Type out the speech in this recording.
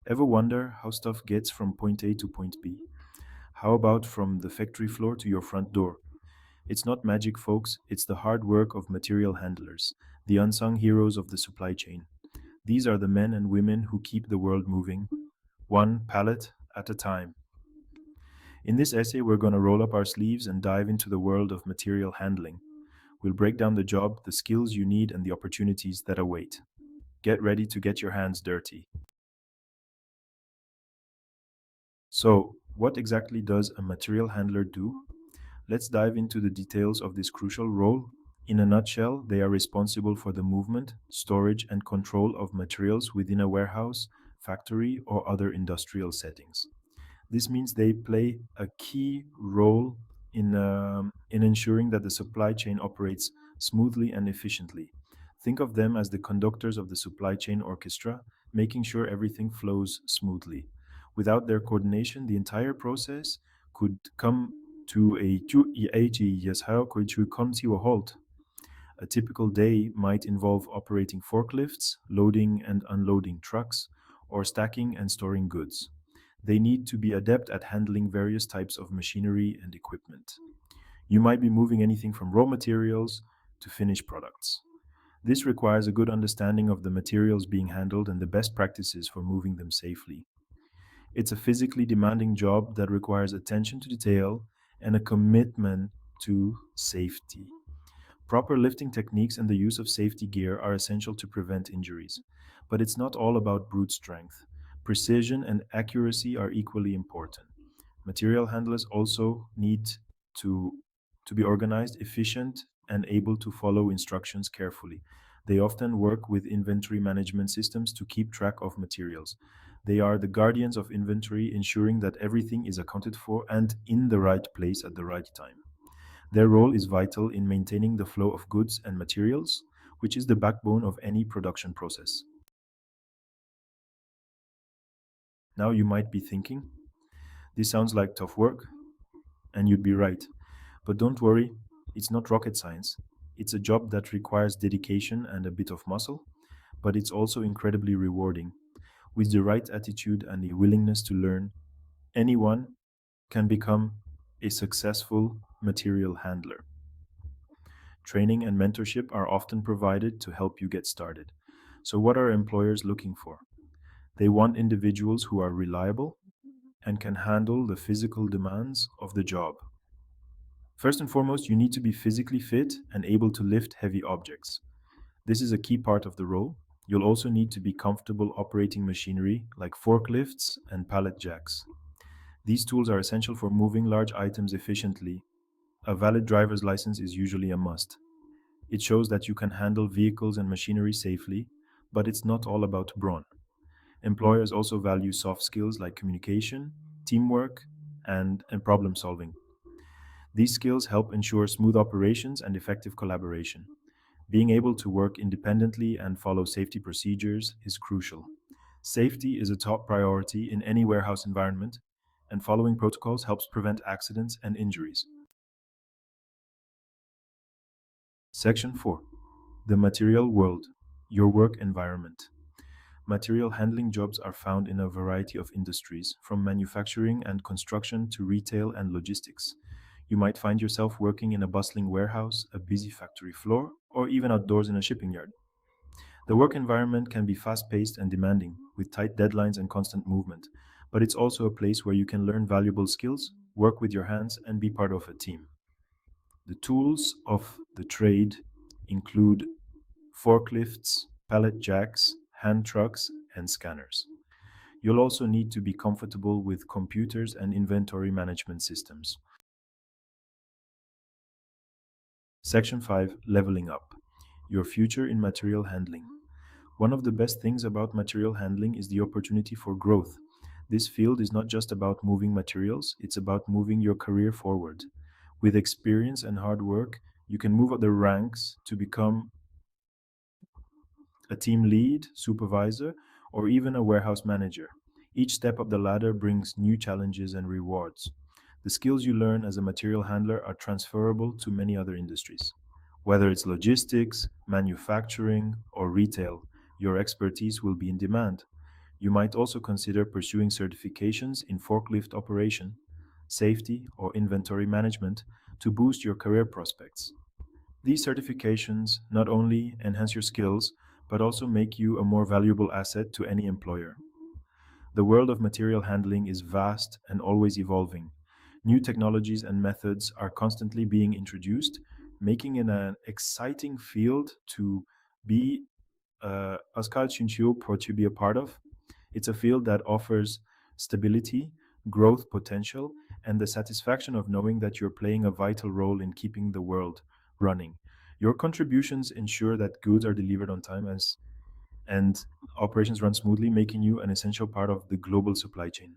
Ever wonder how stuff gets from point A to point B? How about from the factory floor to your front door? It's not magic, folks, it's the hard work of material handlers, the unsung heroes of the supply chain. These are the men and women who keep the world moving, one pallet at a time. In this essay, we're going to roll up our sleeves and dive into the world of material handling. We'll break down the job, the skills you need, and the opportunities that await. Get ready to get your hands dirty. So, what exactly does a material handler do? Let's dive into the details of this crucial role. In a nutshell, they are responsible for the movement, storage, and control of materials within a warehouse, factory, or other industrial settings. This means they play a key role in ensuring that the supply chain operates smoothly and efficiently. Think of them as the conductors of the supply chain orchestra, making sure everything flows smoothly. Without their coordination, the entire process could come to a halt. A typical day might involve operating forklifts, loading and unloading trucks, or stacking and storing goods. They need to be adept at handling various types of machinery and equipment. You might be moving anything from raw materials to finished products. This requires a good understanding of the materials being handled and the best practices for moving them safely. It's a physically demanding job that requires attention to detail and a commitment to safety. Proper lifting techniques and the use of safety gear are essential to prevent injuries. But it's not all about brute strength. Precision and accuracy are equally important. Material handlers also need to, to be organized, efficient, and able to follow instructions carefully. They often work with inventory management systems to keep track of materials. They are the guardians of inventory, ensuring that everything is accounted for and in the right place at the right time. Their role is vital in maintaining the flow of goods and materials, which is the backbone of any production process. Now you might be thinking, this sounds like tough work, and you'd be right. But don't worry, it's not rocket science. It's a job that requires dedication and a bit of muscle, but it's also incredibly rewarding. With the right attitude and a willingness to learn, anyone can become a successful material handler. Training and mentorship are often provided to help you get started. So, what are employers looking for? They want individuals who are reliable and can handle the physical demands of the job. First and foremost, you need to be physically fit and able to lift heavy objects. This is a key part of the role. You'll also need to be comfortable operating machinery like forklifts and pallet jacks. These tools are essential for moving large items efficiently. A valid driver's license is usually a must. It shows that you can handle vehicles and machinery safely, but it's not all about brawn. Employers also value soft skills like communication, teamwork, and problem solving. These skills help ensure smooth operations and effective collaboration. Being able to work independently and follow safety procedures is crucial. Safety is a top priority in any warehouse environment, and following protocols helps prevent accidents and injuries. Section 4: The Material World, Your Work Environment. Material handling jobs are found in a variety of industries, from manufacturing and construction to retail and logistics. You might find yourself working in a bustling warehouse, a busy factory floor, or even outdoors in a shipping yard. The work environment can be fast paced and demanding, with tight deadlines and constant movement, but it's also a place where you can learn valuable skills, work with your hands, and be part of a team. The tools of the trade include forklifts, pallet jacks, hand trucks, and scanners. You'll also need to be comfortable with computers and inventory management systems. Section 5: Leveling Up, Your Future in Material Handling. One of the best things about material handling is the opportunity for growth. This field is not just about moving materials, it's about moving your career forward. With experience and hard work, you can move up the ranks to become a team lead, supervisor, or even a warehouse manager. Each step up the ladder brings new challenges and rewards. The skills you learn as a material handler are transferable to many other industries. Whether it's logistics, manufacturing, or retail, your expertise will be in demand. You might also consider pursuing certifications in forklift operation, safety, or inventory management to boost your career prospects. These certifications not only enhance your skills, but also make you a more valuable asset to any employer. The world of material handling is vast and always evolving. New technologies and methods are constantly being introduced, making it an exciting field to be Pascal Chinchio to be a part of. It's a field that offers stability, growth potential, and the satisfaction of knowing that you're playing a vital role in keeping the world running. Your contributions ensure that goods are delivered on time and operations run smoothly, making you an essential part of the global supply chain.